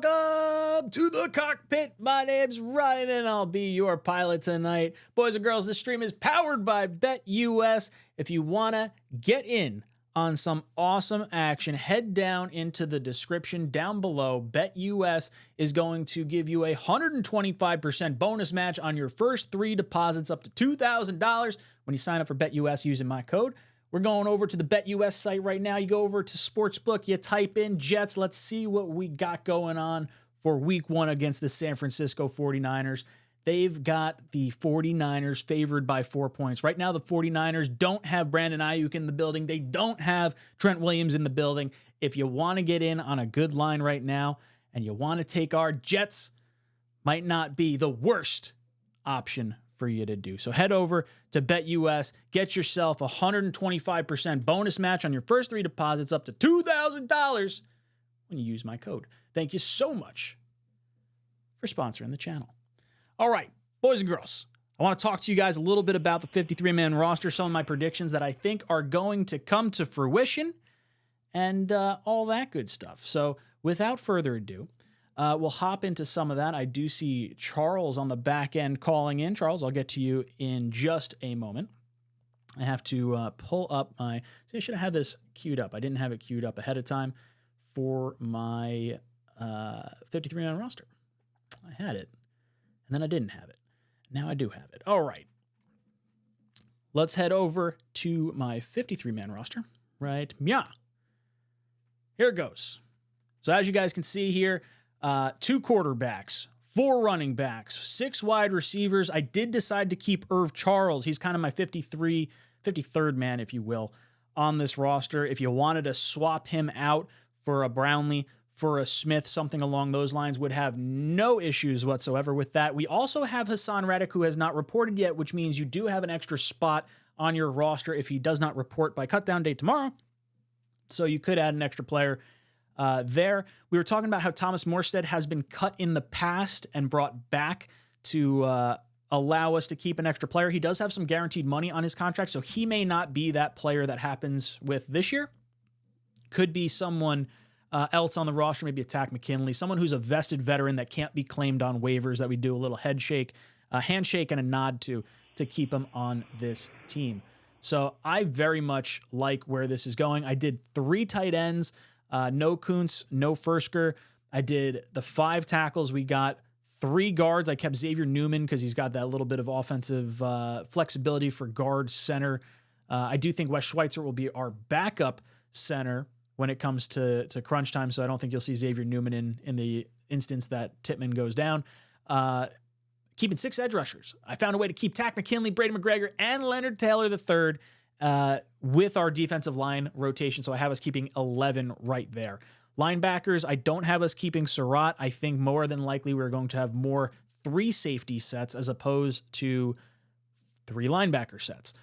welcome to the cockpit. My name's Ryan, and I'll be your pilot tonight. Boys and girls, this stream is powered by BetUS. If you want to get in on some awesome action, head down into the description down below. BetUS is going to give you a 125% bonus match on your first 3 deposits up to $2,000 when you sign up for BetUS using my code. We're going over to the BetUS site right now. You go over to Sportsbook, you type in Jets. Let's see what we got going on for week 1 against the San Francisco 49ers. They've got the 49ers favored by 4 points. Right now, the 49ers don't have Brandon Ayuk in the building. They don't have Trent Williams in the building. If you want to get in on a good line right now and you want to take our Jets, might not be the worst option for you to do. So head over to BetUS, get yourself a 125% bonus match on your first 3 deposits up to $2,000 when you use my code. Thank you so much for sponsoring the channel. All right, boys and girls, I want to talk to you guys a little bit about the 53-man roster, some of my predictions that I think are going to come to fruition, and all that good stuff. So without further ado, we'll hop into some of that. I do see Charles on the back end calling in. Charles, I'll get to you in just a moment. I have to pull up my... See, I should have had this queued up. I didn't have it queued up ahead of time for my 53-man roster. I had it, and then I didn't have it. Now I do have it. All right. Let's head over to my 53-man roster. Right? Yeah. Here it goes. So as you guys can see here, 2 quarterbacks, 4 running backs, 6 wide receivers. I did decide to keep Irv Charles. He's kind of my 53rd man, if you will, on this roster. If you wanted to swap him out for a Brownlee, for a Smith, something along those lines, would have no issues whatsoever with that. We also have Hassan Reddick, who has not reported yet, which means you do have an extra spot on your roster if he does not report by cutdown date tomorrow. So you could add an extra player there. We were talking about how Thomas Morstead has been cut in the past and brought back to allow us to keep an extra player. He does have some guaranteed money on his contract, so he may not be that player that happens with this year. Could be someone else on the roster, maybe a Takk McKinley, someone who's a vested veteran that can't be claimed on waivers that we do a little handshake and a nod to keep him on this team. So I very much like where this is going. I did 3 tight ends. No Kuntz, no Fursker. I did the 5 tackles. We got 3 guards. I kept Xavier Newman because he's got that little bit of offensive flexibility for guard center. I do think Wes Schweitzer will be our backup center when it comes to crunch time, so I don't think you'll see Xavier Newman in the instance that Tippmann goes down. Keeping 6 edge rushers. I found a way to keep Takk McKinley, Brady McGregor, and Leonard Taylor III with our defensive line rotation, so I have us keeping 11 right there. Linebackers, I don't have us keeping Surratt. I think more than likely we're going to have more 3 safety sets as opposed to 3 linebacker sets.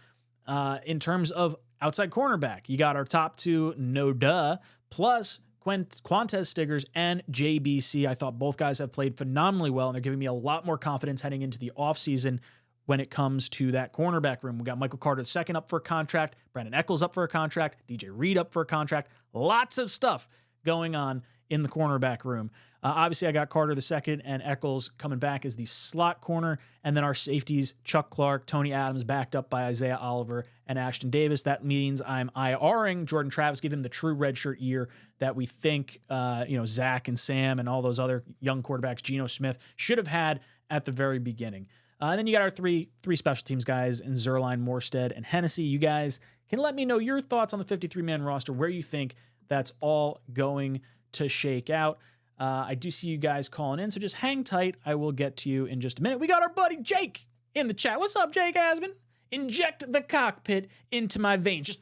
In terms of outside cornerback, you got our top 2, no duh, plus Quantez Stiggers and JBC. I thought both guys have played phenomenally well, and they're giving me a lot more confidence heading into the offseason when it comes to that cornerback room. We got Michael Carter II up for a contract, Brandon Echols up for a contract, DJ Reed up for a contract. Lots of stuff going on in the cornerback room. Obviously, I got Carter II and Echols coming back as the slot corner, and then our safeties, Chuck Clark, Tony Adams, backed up by Isaiah Oliver and Ashton Davis. That means I'm IRing Jordan Travis, give him the true redshirt year that we think Zach and Sam and all those other young quarterbacks, Geno Smith, should have had at the very beginning. And then you got our three special teams guys in Zerline, Morstead, and Hennessy. You guys can let me know your thoughts on the 53-man roster, where you think that's all going to shake out. I do see you guys calling in, so just hang tight. I will get to you in just a minute. We got our buddy Jake in the chat. What's up, Jake Asman? Inject the cockpit into my veins. Just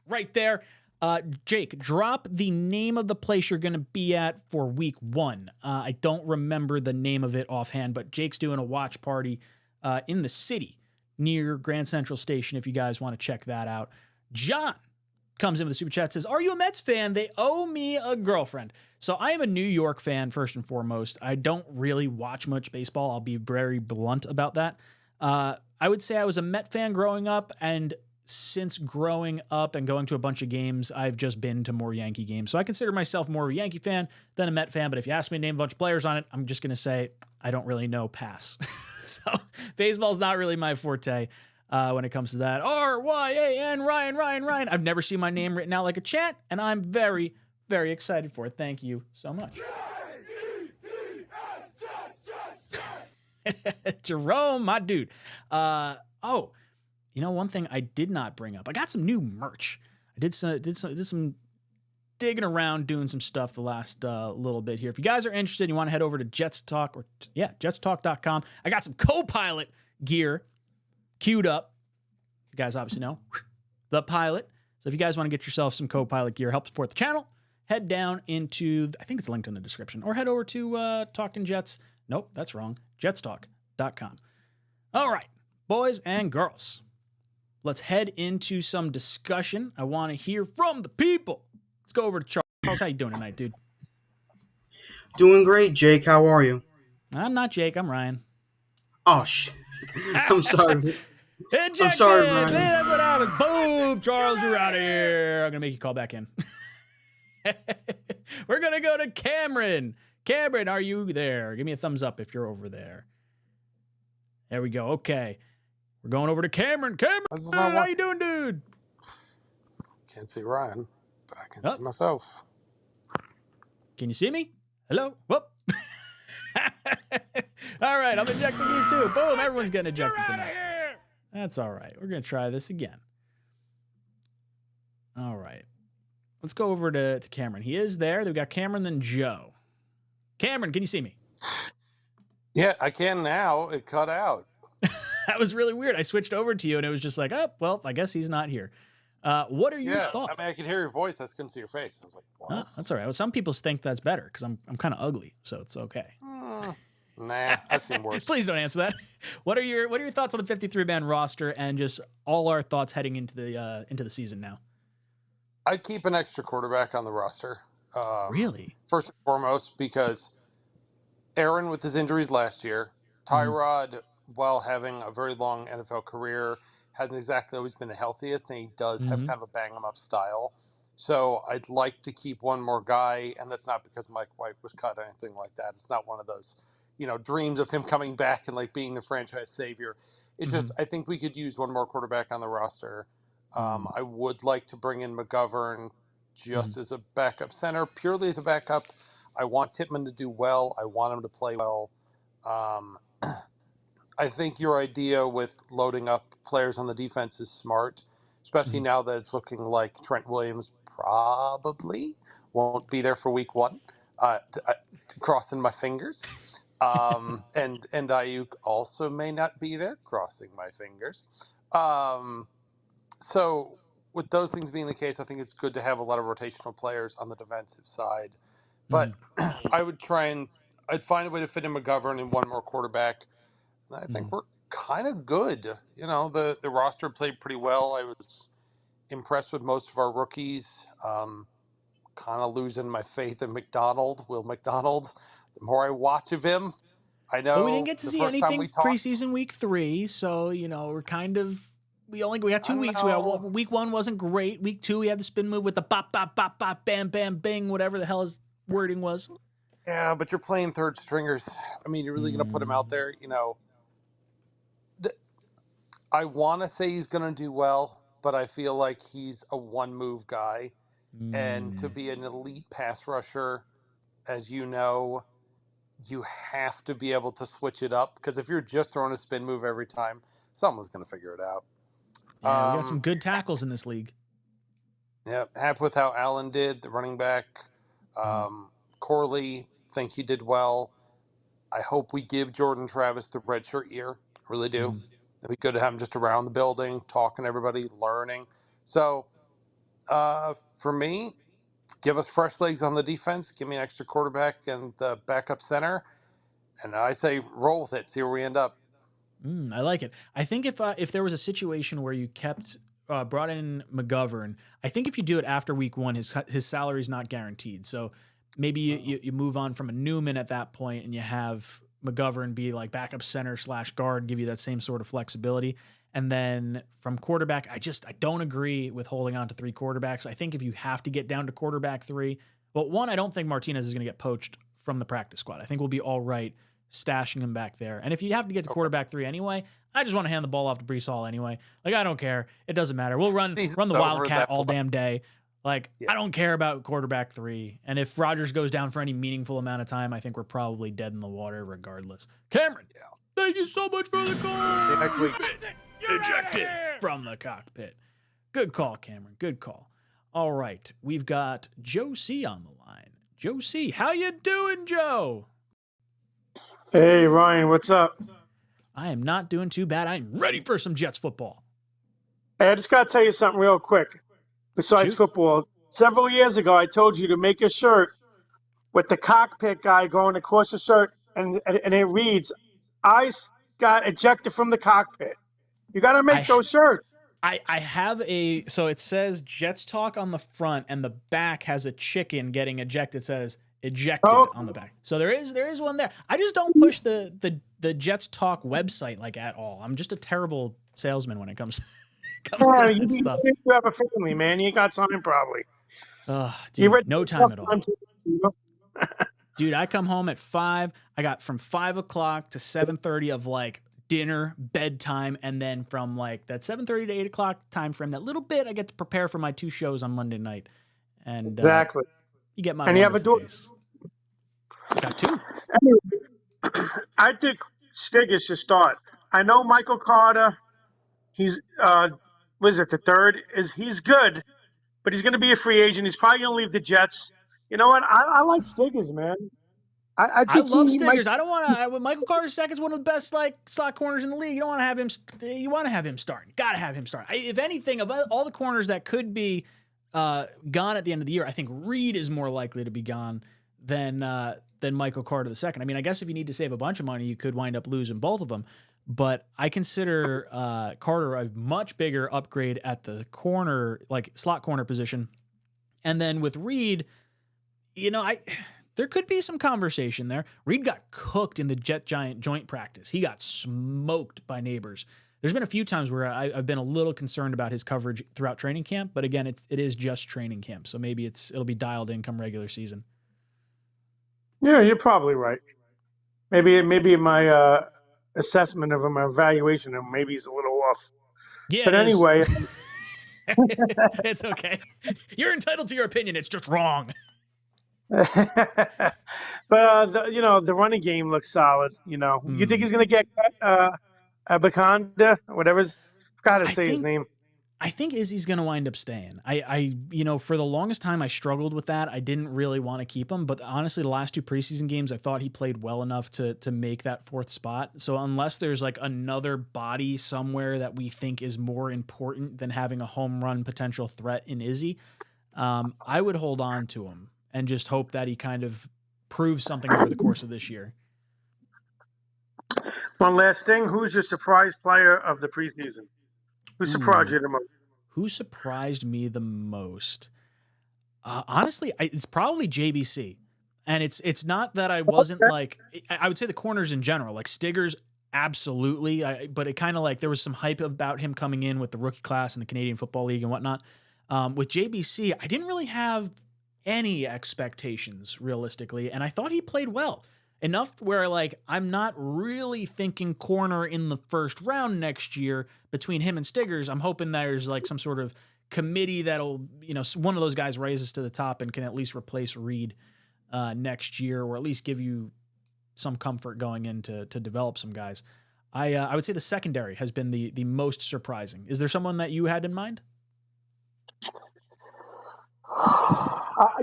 right there. Jake, drop the name of the place you're going to be at for week 1. I don't remember the name of it offhand, but Jake's doing a watch party in the city near Grand Central Station if you guys want to check that out. John comes in with a super chat, says, "Are you a Mets fan? They owe me a girlfriend." So I am a New York fan first and foremost. I don't really watch much baseball. I'll be very blunt about that. I would say I was a Met fan growing up, and since growing up and going to a bunch of games, I've just been to more Yankee games. So I consider myself more of a Yankee fan than a Met fan. But if you ask me to name a bunch of players on it, I'm just going to say I don't really know. Pass. So baseball's not really my forte when it comes to that. R-Y-A-N, Ryan. I've never seen my name written out like a chant, and I'm very, very excited for it. Thank you so much. Jerome, my dude. You know, one thing I did not bring up, I got some new merch. I did some digging around, doing some stuff the last little bit here. If you guys are interested, you want to head over to Jets Talk jetstalk.com. I got some co-pilot gear queued up. You guys obviously know the pilot. So if you guys want to get yourself some co-pilot gear, help support the channel, head down into, I think it's linked in the description, or head over to Talking Jets. Nope, that's wrong. jetstalk.com. All right, boys and girls. Let's head into some discussion. I want to hear from the people. Let's go over to Charles. Charles, how you doing tonight, dude? Doing great, Jake. How are you? I'm not Jake. I'm Ryan. Oh, shit. I'm sorry. Ejected! I'm sorry, Ryan. See, that's what happens. Boom! Charles, you're out of here. I'm going to make you call back in. We're going to go to Cameron. Cameron, are you there? Give me a thumbs up if you're over there. There we go. Okay. We're going over to Cameron. Cameron, how you doing, dude? Can't see Ryan, but I can see myself. Can you see me? Hello? Whoop. All right, I'm ejecting you too. Boom, everyone's getting ejected tonight. That's all right. We're going to try this again. All right. Let's go over to Cameron. He is there. We've got Cameron, then Joe. Cameron, can you see me? Yeah, I can now. It cut out. That was really weird. I switched over to you, and it was just like, oh, well, I guess he's not here. What are your thoughts? I mean, I could hear your voice. I just couldn't see your face. I was like, what? That's all right. Well, some people think that's better because I'm kind of ugly, so it's okay. Nah, I've seen worse. Please don't answer that. What are your thoughts on the 53-man roster and just all our thoughts heading into the season now? I'd keep an extra quarterback on the roster. Really? First and foremost, because Aaron, with his injuries last year, Tyrod, while having a very long NFL career, hasn't exactly always been the healthiest, and he does have kind of a bang-em-up style. So I'd like to keep one more guy, and that's not because Mike White was cut or anything like that. It's not one of those, dreams of him coming back and, being the franchise savior. It's just I think we could use one more quarterback on the roster. I would like to bring in McGovern just as a backup center, purely as a backup. I want Tippmann to do well. I want him to play well. I think your idea with loading up players on the defense is smart, especially now that it's looking like Trent Williams probably won't be there for week 1. Crossing my fingers. And Ayuk also may not be there, crossing my fingers. So with those things being the case, I think it's good to have a lot of rotational players on the defensive side. But I'd find a way to fit in McGovern and one more quarterback. I think we're kind of good. The roster played pretty well. I was impressed with most of our rookies. Kind of losing my faith in Will McDonald. The more I watch of him, I know. Well, we didn't get to see anything preseason week 3, so we're kind of. We got 2 weeks. Week 1 wasn't great. Week 2, we had the spin move with the bop, bop, bop, bop, bam, bam, bing, whatever the hell his wording was. Yeah, but you're playing third stringers. I mean, you're really going to put him out there, I want to say he's going to do well, but I feel like he's a one-move guy. And to be an elite pass rusher, as you know, you have to be able to switch it up. Because if you're just throwing a spin move every time, someone's going to figure it out. Yeah, we got some good tackles in this league. Yeah, happy with how Allen did, the running back. Corley, think he did well. I hope we give Jordan Travis the redshirt year. Really do. It'd be good to have him just around the building, talking to everybody, learning. So, for me, give us fresh legs on the defense. Give me an extra quarterback and the backup center. And I say roll with it. See where we end up. I like it. I think if there was a situation where you brought in McGovern, I think if you do it after week 1, his salary is not guaranteed. So maybe you move on from a Newman at that point and you have McGovern be like backup center / guard, give you that same sort of flexibility. And then from quarterback, I don't agree with holding on to 3 quarterbacks. I think if you have to get down to quarterback 3, well, one, I don't think Martinez is going to get poached from the practice squad. I think we'll be all right stashing him back there. And if you have to get to quarterback 3 anyway, I just want to hand the ball off to Breece Hall anyway. Like, I don't care. It doesn't matter. We'll run the Wildcat all damn day. Like, I don't care about quarterback 3. And if Rodgers goes down for any meaningful amount of time, I think we're probably dead in the water regardless. Cameron, thank you so much for the call. See you next week. Ejected from the cockpit. Good call, Cameron. Good call. All right. We've got Joe C on the line. Joe C, how you doing, Joe? Hey, Ryan, what's up? I am not doing too bad. I'm ready for some Jets football. Hey, I just got to tell you something real quick. Besides football, several years ago, I told you to make a shirt with the cockpit guy going across the shirt, and it reads, "I got ejected from the cockpit." You got to make those shirts. I have so it says Jets Talk on the front, and the back has a chicken getting ejected. It says ejected on the back. So there is one there. I just don't push the Jets Talk website like at all. I'm just a terrible salesman when it comes to that stuff. You have a family, man. You got time probably. Dude, no time at all. Dude, I come home at 5. I got from 5 o'clock to 7:30 of like dinner, bedtime, and then from like that 7:30 to 8 o'clock time frame, that little bit I get to prepare for my 2 shows on Monday night. And exactly. You get my and you have a daughter. Got 2. Anyway, I think Stiggers should start. I know Michael Carter. He's was it the third? He's good, but he's going to be a free agent. He's probably going to leave the Jets. You know what? I like Stiggers, man. I love Stiggers. I don't want to. Michael Carter II is one of the best like slot corners in the league. You don't want to have him. You want to have him starting. Got to have him start. If anything, of all the corners that could be gone at the end of the year, I think Reed is more likely to be gone than Michael Carter II. I mean, I guess if you need to save a bunch of money, you could wind up losing both of them. But I consider Carter a much bigger upgrade at the corner, like slot corner position. And then with Reed, you know, there could be some conversation there. Reed got cooked in the Jet Giant joint practice. He got smoked by neighbors. There's been a few times where I've been a little concerned about his coverage throughout training camp, but again, it is just training camp, so maybe it'll be dialed in come regular season. Yeah, you're probably right. Maybe my assessment of him, my evaluation of him, maybe he's a little off. Yeah, but anyway, it's okay. You're entitled to your opinion. It's just wrong. But the running game looks solid. You know, you think he's going to get Abaconda, whatever's got to say his name. I think Izzy's going to wind up staying. I for the longest time I struggled with that. I didn't really want to keep him, but honestly, the last 2 preseason games, I thought he played well enough to make that 4th spot. So unless there's like another body somewhere that we think is more important than having a home run potential threat in Izzy, I would hold on to him and just hope that he kind of proves something over the course of this year. One last thing. Who's your surprise player of the preseason? Who surprised you the most? Who surprised me the most? Honestly, it's probably JBC. And it's not that I wasn't like – I would say the corners in general. Like Stiggers, absolutely. But it kind of like there was some hype about him coming in with the rookie class in the Canadian Football League and whatnot. With JBC, I didn't really have any expectations realistically, and I thought he played well. Enough where, like, I'm not really thinking corner in the 1st round next year between him and Stiggers. I'm hoping there's, like, some sort of committee that'll, one of those guys rises to the top and can at least replace Reed next year, or at least give you some comfort going in to develop some guys. I would say the secondary has been the most surprising. Is there someone that you had in mind?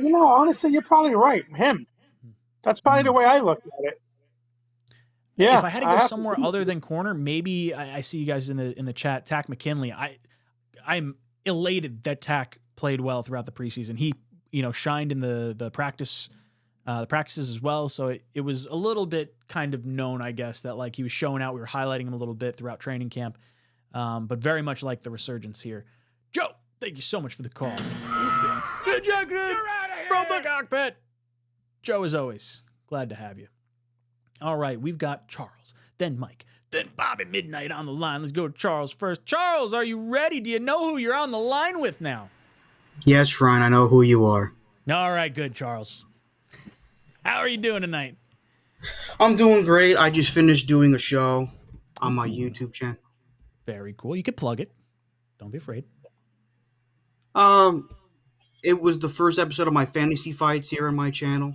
Honestly, you're probably right. Him. That's probably the way I look at it. Yeah. If I had to go somewhere other than corner, maybe I see you guys in the chat. Tack McKinley. I'm elated that Tack played well throughout the preseason. He shined in the practices as well. So it was a little bit kind of known, I guess, that like he was showing out. We were highlighting him a little bit throughout training camp, but very much like the resurgence here. Joe, thank you so much for the call. You've been ejected from the cockpit. Joe, as always, glad to have you. All right, we've got Charles, then Mike, then Bobby Midnight on the line. Let's go to Charles first. Charles, are you ready? Do you know who you're on the line with now? Yes, Ryan, I know who you are. All right, good, Charles. How are you doing tonight? I'm doing great. I just finished doing a show on my YouTube channel. Very cool. You can plug it. Don't be afraid. It was the first episode of my fantasy fights here on my channel.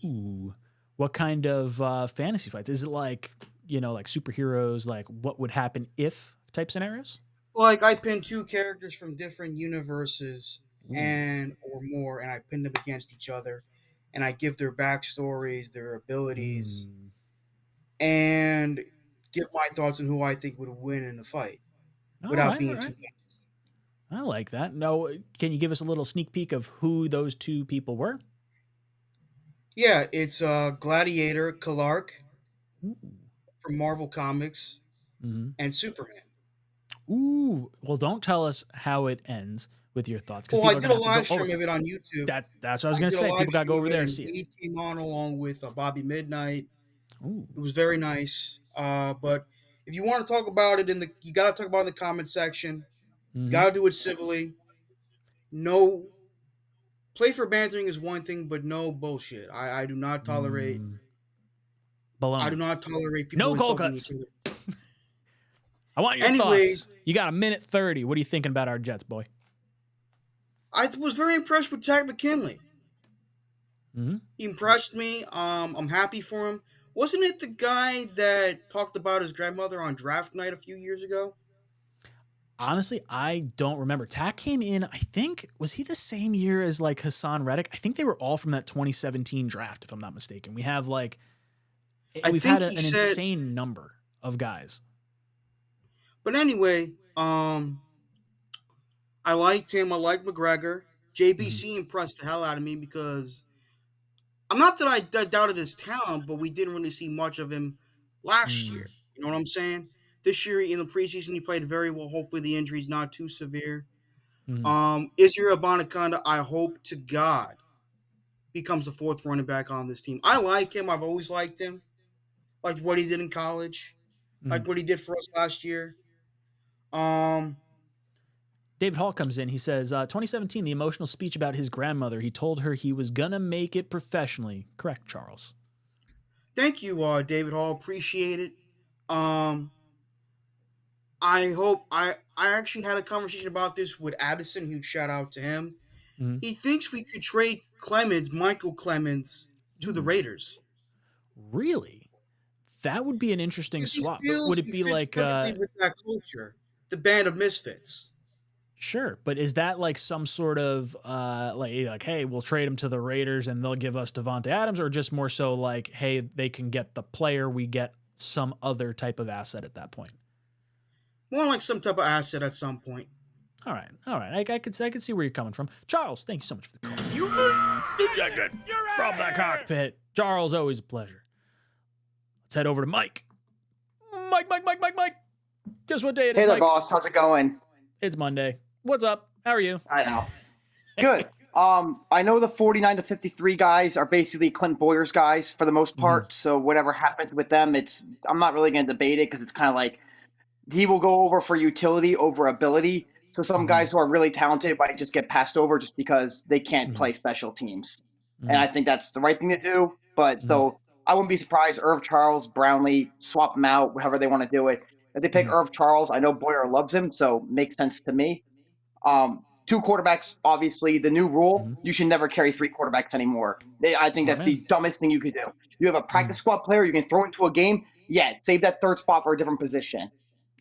Ooh. What kind of fantasy fights? Is it like, like superheroes, like what would happen if type scenarios? Like, I pinned two characters from different universes Ooh. or more, and I pin them against each other, and I give their backstories, their abilities, and give my thoughts on who I think would win in the fight without being too much. I like that. No, can you give us a little sneak peek of who those two people were? Yeah, it's Gladiator, 𝐀𝐟𝐼𝐥𝐢𝐥𝐢𝐚 from Marvel Comics, and Superman. Ooh, well, don't tell us how it ends with your thoughts. Well, I did a live stream of it on YouTube. That's what I was going to say. People got to go over there and see it. He came on along with Bobby Midnight. Ooh. It was very nice. But if you want to talk about it, you got to talk about it in the comment section. You got to do it civilly. No, play for bantering is one thing, but no bullshit. I do not tolerate. Baloney. I do not tolerate people. No cold cuts. I want your thoughts. You got a minute 30. What are you thinking about our Jets, boy? I was very impressed with Takk McKinley. He impressed me. I'm happy for him. Wasn't it the guy that talked about his grandmother on draft night a few years ago? Honestly, I don't remember. Takk came in, I think, was he the same year as like Hassan Reddick? I think they were all from that 2017 draft, if I'm not mistaken. We have like, we've had an insane number of guys. But anyway, I liked him. I liked McGregor. JBC impressed the hell out of me because I'm not that I doubted his talent, but we didn't really see much of him last year. You know what I'm saying? This year in the preseason, he played very well. Hopefully the injury's not too severe. 𝐂𝐻𝐼𝐥𝐢𝐥𝐢𝐚, I hope to God, becomes the fourth running back on this team. I like him. I've always liked him. Like what he did in college. Like what he did for us last year. David Hall comes in. He says, 2017, the emotional speech about his grandmother. He told her he was going to make it professionally. Correct, Charles. Thank you, David Hall. Appreciate it. I hope I actually had a conversation about this with Addison. Huge shout out to him. He thinks we could trade Michael Clemens, to the Raiders. Really? That would be an interesting swap. But would it be like with that culture, the band of misfits? Sure, but is that like some sort of like hey, we'll trade him to the Raiders and they'll give us Devontae Adams, or just more so like, hey, they can get the player, we get some other type of asset at that point? More like some type of asset at some point. All right. I could see where you're coming from. Charles, thank you so much for the call. You've been ejected from the cockpit. Charles, always a pleasure. Let's head over to Mike. Mike. Guess what day it is, Hey there, Mike? boss. How's it going? It's Monday. What's up? How are you? I know. Good. I know the 49 to 53 guys are basically Clint Boyer's guys for the most part. So whatever happens with them, I'm not really going to debate it because it's kind of like he will go over for utility over ability. So some guys who are really talented might just get passed over just because they can't play special teams. And I think that's the right thing to do. But so I wouldn't be surprised. Irv Charles, Brownlee, swap them out, however they want to do it. If they pick Irv Charles, I know Boyer loves him, so makes sense to me. Two quarterbacks, obviously, the new rule, you should never carry three quarterbacks anymore. I think that's the dumbest thing you could do. You have a practice squad player you can throw into a game, save that third spot for a different position.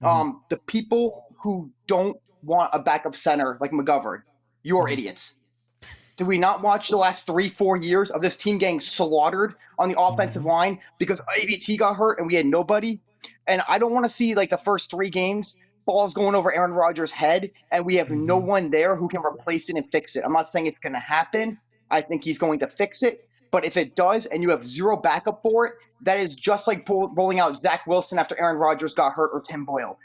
The people who don't want a backup center like McGovern, you're idiots. Did we not watch the last 3-4 years of this team getting slaughtered on the offensive line because ABT got hurt and we had nobody? And I don't want to see like the first 3 games, balls going over Aaron Rodgers' head, and we have no one there who can replace it and fix it. I'm not saying it's going to happen. I think he's going to fix it. But if it does and you have zero backup for it, that is just like rolling out Zach Wilson after Aaron Rodgers got hurt or Tim Boyle.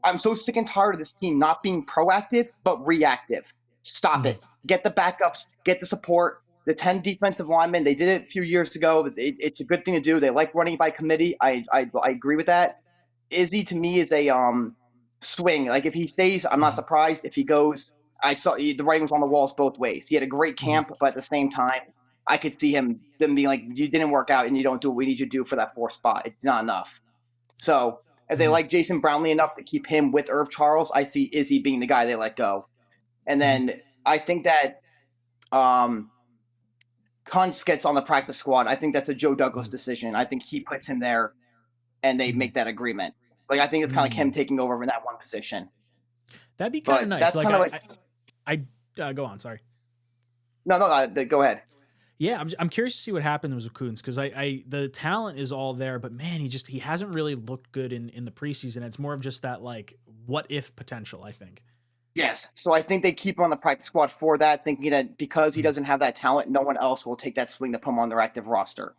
I'm so sick and tired of this team not being proactive but reactive. Stop it. Get the backups, get the support, the 10 defensive linemen. They did it a few years ago. It's a good thing to do. They like running by committee. I agree with that. Izzy to me is a swing. Like if he stays, I'm not surprised. If he goes, I saw the writing was on the walls both ways. He had a great camp, but at the same time, I could see them being like, you didn't work out and you don't do what we need you to do for that 4th spot. It's not enough. So if they like Jason Brownlee enough to keep him with Irv Charles, I see Izzy being the guy they let go. And then I think that Kuntz gets on the practice squad. I think that's a Joe Douglas decision. I think he puts him there and they make that agreement. Like I think it's kind of like him taking over in that one position. That'd be kind of nice. That's Like, kind of I go on. Sorry. No, go ahead. Yeah, I'm curious to see what happens with Kuntz because the talent is all there, but man, he hasn't really looked good in the preseason. It's more of just that like what if potential, I think. Yes. So I think they keep him on the practice squad for that, thinking that because he doesn't have that talent, no one else will take that swing to put him on their active roster.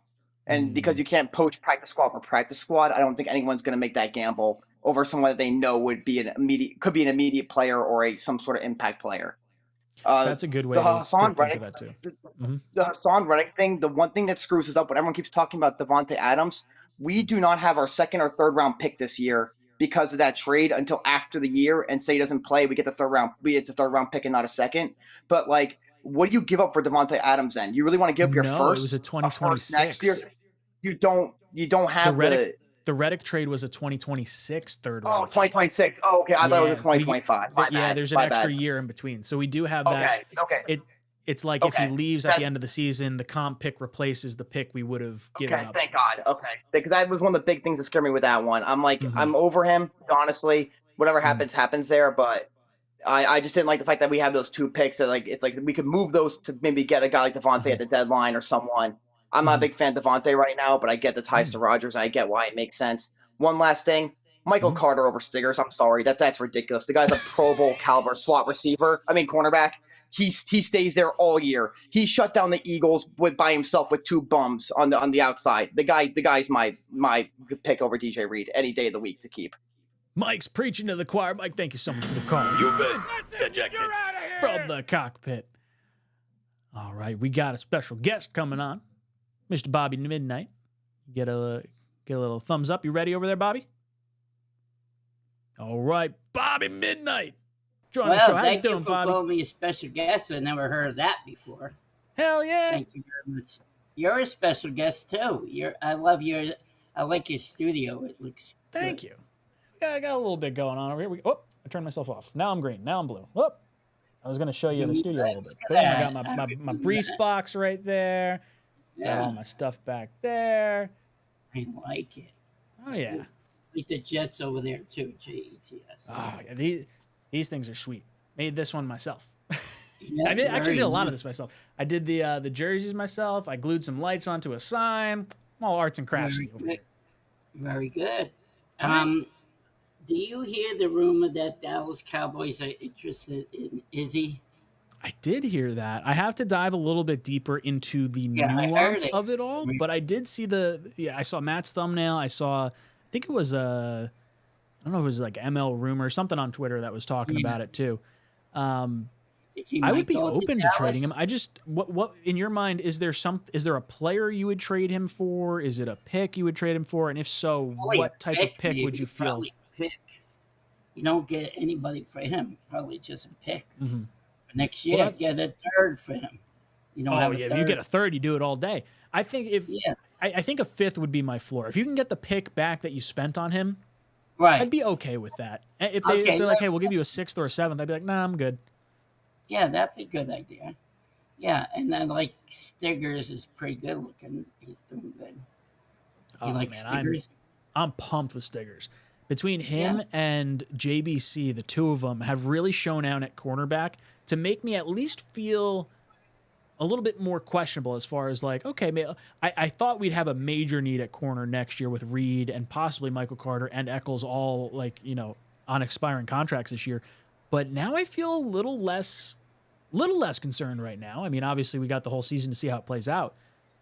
And because you can't poach practice squad for practice squad, I don't think anyone's going to make that gamble over someone that they know could be an immediate player or some sort of impact player. That's a good way to think of that too. The Hassan Reddick thing, the one thing that screws us up when everyone keeps talking about Devontae Adams, we do not have our 2nd or 3rd round pick this year because of that trade until after the year, and say he doesn't play, we get the 3rd round. It's a 3rd round pick and not a 2nd. But like, what do you give up for Devontae Adams then? You really want to give up your first? It was a 2026. Next year? You don't have the Reddick trade was a 2026 3rd round. Oh, 2026. Oh, okay. I thought it was a 2025. There's an extra year in between. So we do have that. Okay. It's like if he leaves at the end of the season, the comp pick replaces the pick we would have given up. Thank God. Okay. Because that was one of the big things that scared me with that one. I'm like, I'm over him, honestly. Whatever happens there. But I just didn't like the fact that we have those 2 picks. That it's like we could move those to maybe get a guy like Devontae at the deadline or someone. I'm not a big fan of Devontae right now, but I get the ties to Rodgers, and I get why it makes sense. One last thing. Michael Carter over Stiggers. I'm sorry. That's ridiculous. The guy's a Pro Bowl caliber cornerback. He stays there all year. He shut down the Eagles by himself with 2 bums on the outside. The guy's my pick over DJ Reed any day of the week to keep. Mike's preaching to the choir. Mike, thank you so much for the call. You've been ejected from the cockpit. All right, we got a special guest coming on, Mr. Bobby Midnight. Get a little thumbs up. You ready over there, Bobby? All right, Bobby Midnight. Join the show. How you doing, Bobby? Thank you for calling me a special guest. I never heard of that before. Hell yeah! Thank you very much. You're a special guest too. I like your studio. It looks. Thank you. I got a little bit going on over here. I turned myself off. Now I'm green. Now I'm blue. Whoop. I was going to show you the studio a little bit. Boom, I got my Brees box right there. Got all my stuff back there. I like it. Oh, yeah. Like the Jets over there, too. Jets. Oh, yeah. These things are sweet. Made this one myself. Yeah, I actually did a lot of this myself. I did the jerseys myself. I glued some lights onto a sign. I'm all arts and crafts. Very good. Do you hear the rumor that Dallas Cowboys are interested in Izzy? I did hear that. I have to dive a little bit deper into the nuance of it all, but I did see I saw Matt's thumbnail. I think it was I don't know if it was like ML Rumor, something on Twitter that was talking about it too. I would be open to trading him. I just, what in your mind, is there a player you would trade him for? Is it a pick you would trade him for? And if so, what type of pick would you feel? Pick. You don't get anybody for him. Probably just a pick. For next year, get a 3rd for him. You don't have a 3rd. If you get a 3rd, you do it all day. I think I think a 5th would be my floor. If you can get the pick back that you spent on him, right? I'd be okay with that. If they're like, hey, we'll give you a 6th or a 7th, I'd be like, nah, I'm good. Yeah, that'd be a good idea. Yeah, and then like Stiggers is pretty good looking. He's doing good. Oh man, Stiggers? I'm pumped with Stiggers. Between him and JBC, the 2 of them have really shown out at cornerback to make me at least feel a little bit more questionable as far as like, okay, I thought we'd have a major need at corner next year with Reed and possibly Michael Carter and Eccles all like, on expiring contracts this year. But now I feel a little less concerned right now. I mean, obviously we got the whole season to see how it plays out.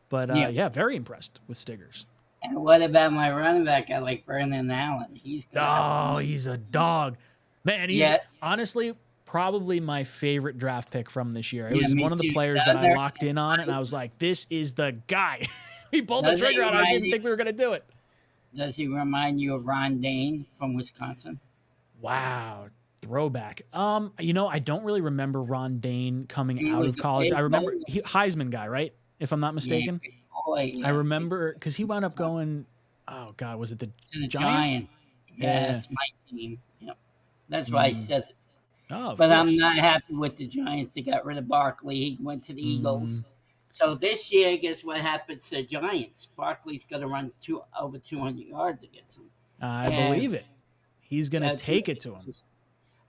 But very impressed with Stiggers. And what about my running back? I like Vernon Allen. He's good. Oh, he's a dog. Man, he's honestly probably my favorite draft pick from this year. It Yeah, was me one of the too. players that I locked in on, and I was like, this is the guy. We pulled the trigger out. I didn't think we were going to do it. Does he remind you of Ron Dane from Wisconsin? Wow. Throwback. I don't really remember Ron Dane coming out of college. I remember Heisman guy, right? If I'm not mistaken. Yeah, boy, yeah. I remember because he wound up going, oh God, was it the Giants? Yes, yeah. my team. Yep. That's why I said it. Oh, but I'm not happy with the Giants. They got rid of Barkley. He went to the Eagles. So this year, guess what happens to the Giants? Barkley's going to run over 200 yards against them. I believe it. He's going to take it to him.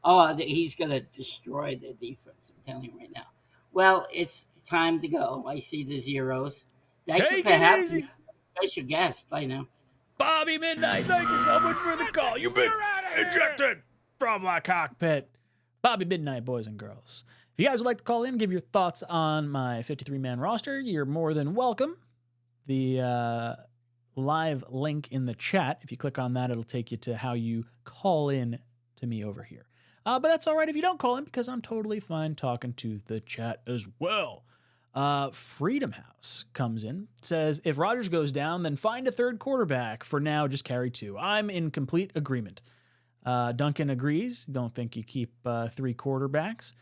Oh, he's going to destroy the defense. I'm telling you right now. Well, it's time to go. I see the zeros. Take it easy. Special guest by now. Bobby Midnight, thank you so much for the call. You've been ejected from the cockpit. Bobby Midnight, boys and girls. If you guys would like to call in, give your thoughts on my 53-man roster, you're more than welcome. The live link in the chat, if you click on that, it'll take you to how you call in to me over here. But that's all right if you don't call in, because I'm totally fine talking to the chat as well. Freedom House comes in, says, if Rodgers goes down, then find a third quarterback. For now, just carry two. I'm in complete agreement. Duncan agrees. Don't think you keep 3 quarterbacks.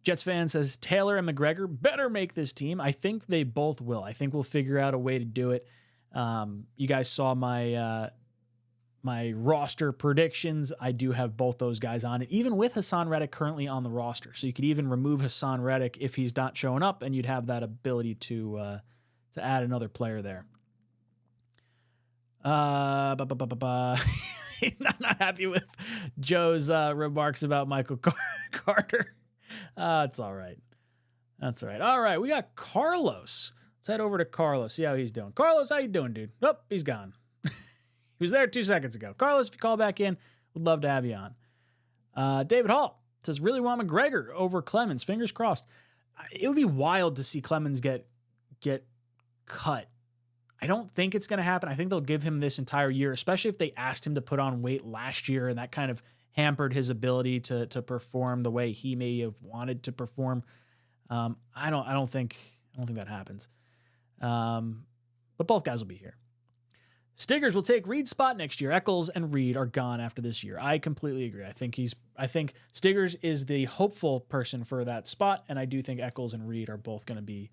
Jets fan says, Taylor and McGregor better make this team. I think they both will. I think we'll figure out a way to do it. You guys saw my my roster predictions. I do have both those guys on it, even with Hassan Reddick currently on the roster. So you could even remove Hassan Reddick if he's not showing up, and you'd have that ability to add another player there. Not happy with Joe's remarks about Michael Carter. It's all right. That's all right. All right, we got Carlos. Let's head over to Carlos, see how he's doing. Carlos, how you doing, dude? Nope, he's gone. He was there 2 seconds ago. Carlos, if you call back in, would love to have you on. David Hall says, really want McGregor over Clemens. Fingers crossed. It would be wild to see Clemens get cut. I don't think it's going to happen. I think they'll give him this entire year, especially if they asked him to put on weight last year, and that kind of hampered his ability to perform the way he may have wanted to perform. I don't think that happens. But both guys will be here. Stiggers will take Reed's spot next year. Eccles and Reed are gone after this year. I completely agree. I think Stiggers is the hopeful person for that spot, and I do think Eccles and Reed are both going to be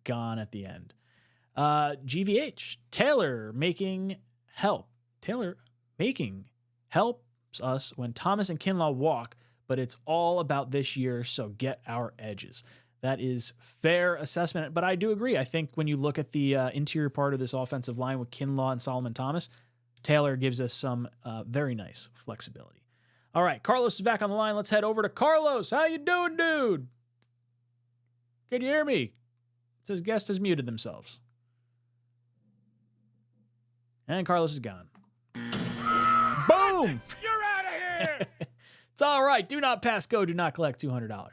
gone at the end. GVH, Taylor making help. Taylor making helps us when Thomas and Kinlaw walk, but it's all about this year, so get our edges. That is fair assessment, but I do agree. I think when you look at the interior part of this offensive line with Kinlaw and Solomon Thomas, Taylor gives us some very nice flexibility. All right, Carlos is back on the line. Let's head over to Carlos. How you doing, dude? Can you hear me? It says guest has muted themselves. And Carlos is gone. Boom! You're out of here! It's all right. Do not pass go. Do not collect $200.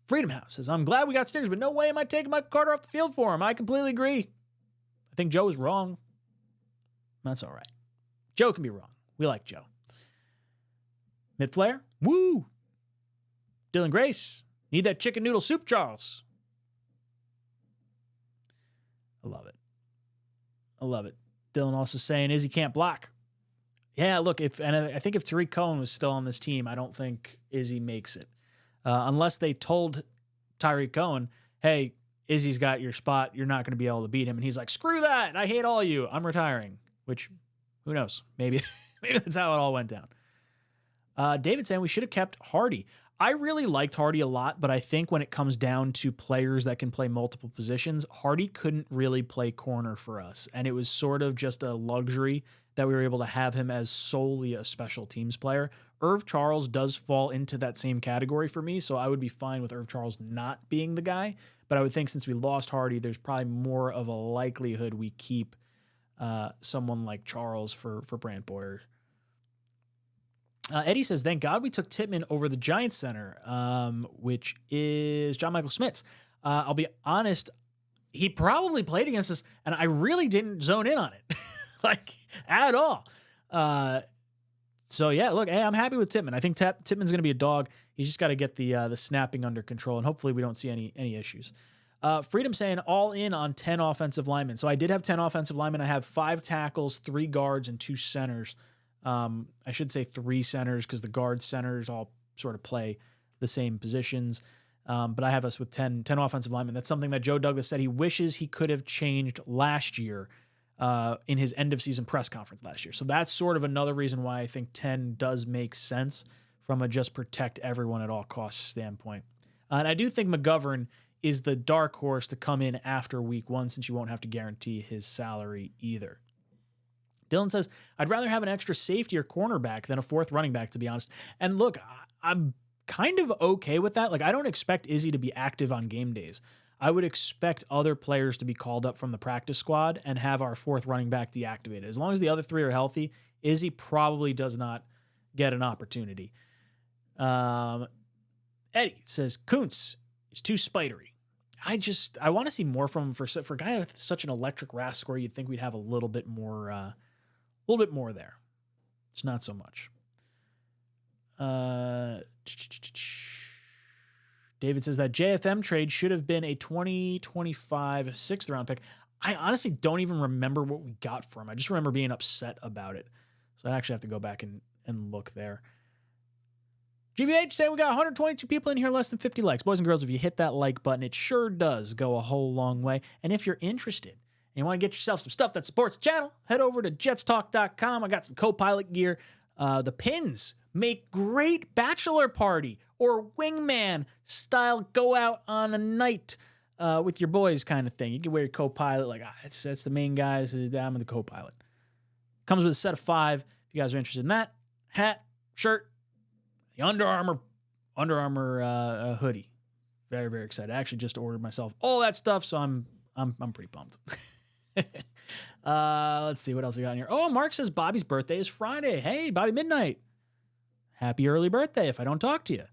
Freedom House says, I'm glad we got Stiggers, but no way am I taking Michael Carter off the field for him. I completely agree. I think Joe is wrong. That's all right. Joe can be wrong. We like Joe. Mid-Flair, woo! Dylan Grace, need that chicken noodle soup, Charles. I love it. I love it. Dylan also saying Izzy can't block. Yeah, look, I think if Tariq Cohen was still on this team, I don't think Izzy makes it. Unless they told Tariq Cohen, hey, Izzy's got your spot. You're not going to be able to beat him. And he's like, screw that. I hate all of you. I'm retiring. Which, who knows? Maybe that's how it all went down. David saying we should have kept Hardy. I really liked Hardy a lot, but I think when it comes down to players that can play multiple positions, Hardy couldn't really play corner for us. And it was sort of just a luxury that we were able to have him as solely a special teams player. Irv Charles does fall into that same category for me, so I would be fine with Irv Charles not being the guy. But I would think since we lost Hardy, there's probably more of a likelihood we keep someone like Charles for Brant Boyer. Eddie says, thank God we took Tittman over the Giants center, which is John Michael Schmitz. I'll be honest, he probably played against us, and I really didn't zone in on it, like, at all. So yeah, look, hey, I'm happy with Tippmann. I think Tippmann's going to be a dog. He's just got to get the snapping under control, and hopefully we don't see any issues. Freedom saying all in on 10 offensive linemen. So I did have 10 offensive linemen. I have 5 tackles, 3 guards, and 2 centers. I should say 3 centers because the guards, centers all sort of play the same positions. But I have us with 10 offensive linemen. That's something that Joe Douglas said he wishes he could have changed last year in his end of season press conference last year. So that's sort of another reason why I think 10 does make sense from a just protect everyone at all costs standpoint. And I do think McGovern is the dark horse to come in after week 1 since you won't have to guarantee his salary either. Dylan says, I'd rather have an extra safety or cornerback than a 4th running back, to be honest. And look, I'm kind of okay with that. Like, I don't expect Izzy to be active on game days. I would expect other players to be called up from the practice squad and have our 4th running back deactivated. As long as the other 3 are healthy, Izzy probably does not get an opportunity. Eddie says, Kuntz is too spidery. I want to see more from him for a guy with such an electric RAS score. You'd think we'd have a little bit more there. It's not so much. David says that JFM trade should have been a 2025 6th round pick. I honestly don't even remember what we got for him. I just remember being upset about it. So I actually have to go back and look there. GBH saying we got 122 people in here, less than 50 likes. Boys and girls, if you hit that like button, it sure does go a whole long way. And if you're interested and you want to get yourself some stuff that supports the channel, head over to jetstalk.com. I got some co-pilot gear. The pins make great bachelor party or wingman style go out on a night with your boys kind of thing. You can wear your co-pilot like, that's the main guy. I'm the co-pilot. Comes with a set of 5. If you guys are interested in that, hat, shirt, the Under Armour hoodie. Very, very excited. I actually just ordered myself all that stuff, so I'm pretty pumped. Let's see what else we got in here. Oh, Mark says Bobby's birthday is Friday. Hey, Bobby Midnight. Happy early birthday if I don't talk to you.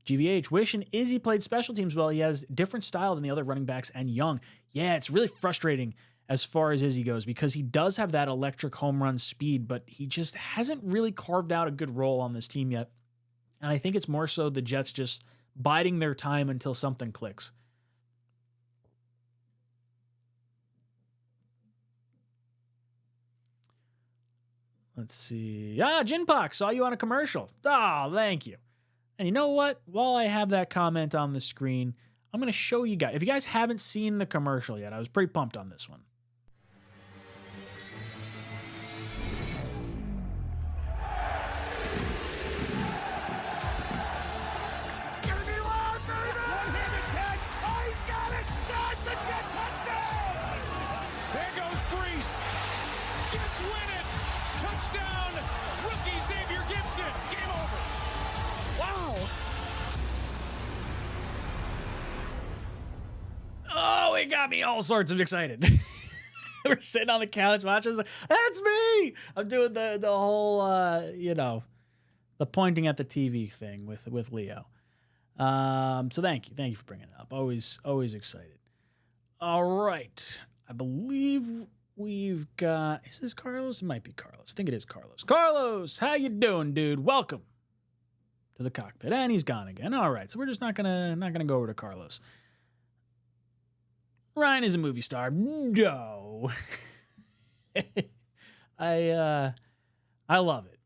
GVH, wishing Izzy played special teams well. He has different style than the other running backs and young. Yeah, it's really frustrating as far as Izzy goes because he does have that electric home run speed, but he just hasn't really carved out a good role on this team yet. And I think it's more so the Jets just biding their time until something clicks. Let's see. Jinpak, saw you on a commercial. Oh, thank you. And you know what? While I have that comment on the screen, I'm going to show you guys. If you guys haven't seen the commercial yet, I was pretty pumped on this one. Oh, it got me all sorts of excited. We're sitting on the couch watching. Like, that's me. I'm doing the whole, the pointing at the TV thing with Leo. So thank you for bringing it up. Always excited. All right, I believe we've got. Is this Carlos? It might be Carlos. I think it is Carlos. Carlos, how you doing, dude? Welcome to the cockpit. And he's gone again. All right, so we're just not gonna go over to Carlos. Ryan is a movie star. No. I love it.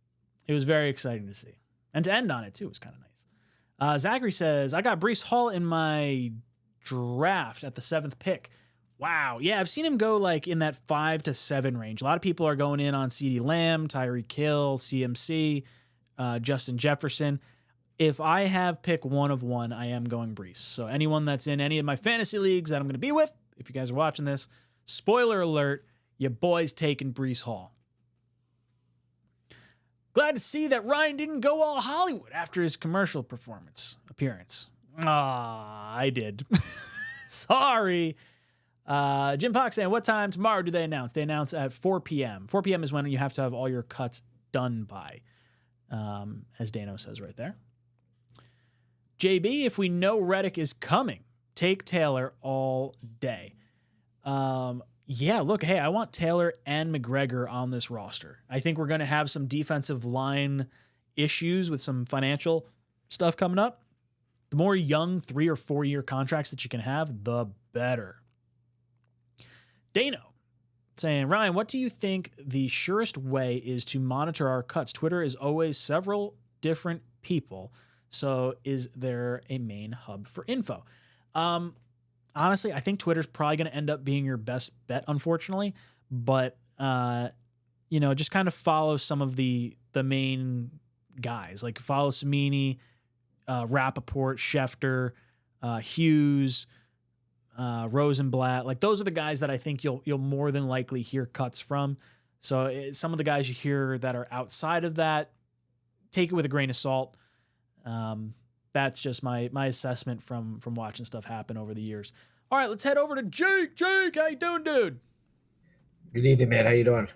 It was very exciting to see. And to end on it, too, was kind of nice. Zachary says, I got Breece Hall in my draft at the 7th pick. Wow. Yeah, I've seen him go like in that 5 to 7 range. A lot of people are going in on CeeDee Lamb, Tyreek Hill, CMC, Justin Jefferson. If I have pick 1 of 1, I am going Breece. So anyone that's in any of my fantasy leagues that I'm going to be with, if you guys are watching this, spoiler alert, your boy's taking Breece Hall. Glad to see that Ryan didn't go all Hollywood after his commercial appearance. I did. Sorry. Jim Pox saying, what time tomorrow do they announce? They announce at 4 p.m. 4 p.m. is when you have to have all your cuts done by, as Dano says right there. JB, if we know Reddick is coming, take Taylor all day. Yeah, look, hey, I want Taylor and McGregor on this roster. I think we're going to have some defensive line issues with some financial stuff coming up. The more young 3 or 4 year contracts that you can have, the better. Dano saying, Ryan, what do you think the surest way is to monitor our cuts? Twitter is always several different people. So is there a main hub for info? Honestly, I think Twitter's probably going to end up being your best bet, unfortunately. But, just kind of follow some of the main guys. Like follow Samini, Rappaport, Schefter, Hughes, Rosenblatt. Like those are the guys that I think you'll more than likely hear cuts from. So some of the guys you hear that are outside of that, take it with a grain of salt. That's just my assessment from watching stuff happen over the years. All right, let's head over to Jake. Jake, how you doing, dude? Good evening, man. How you doing?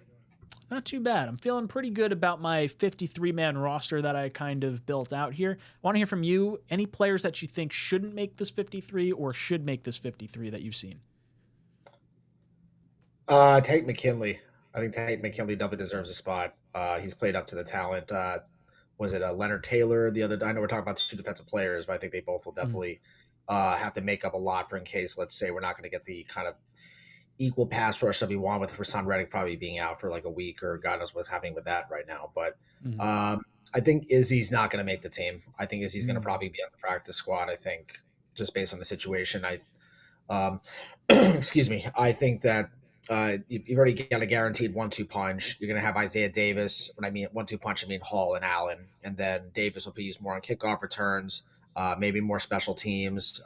Not too bad. I'm feeling pretty good about my 53-man roster that I kind of built out here. I want to hear from you. Any players that you think shouldn't make this 53 or should make this 53 that you've seen? Tate McKinley. I think Tate McKinley definitely deserves a spot. He's played up to the talent. Was it Leonard Taylor the other? I know we're talking about 2 defensive players, but I think they both will definitely have to make up a lot for in case, let's say, we're not going to get the kind of equal pass rush that we want with Hassan Reddick probably being out for like a week or God knows what's happening with that right now. But I think Izzy's not going to make the team. I think Izzy's going to probably be on the practice squad. I think just based on the situation. Excuse me. I think that you've already got a guaranteed 1-2 punch. You're going to have Isaiah Davis. When I mean 1-2 punch, I mean Hall and Allen. And then Davis will be used more on kickoff returns, maybe more special teams.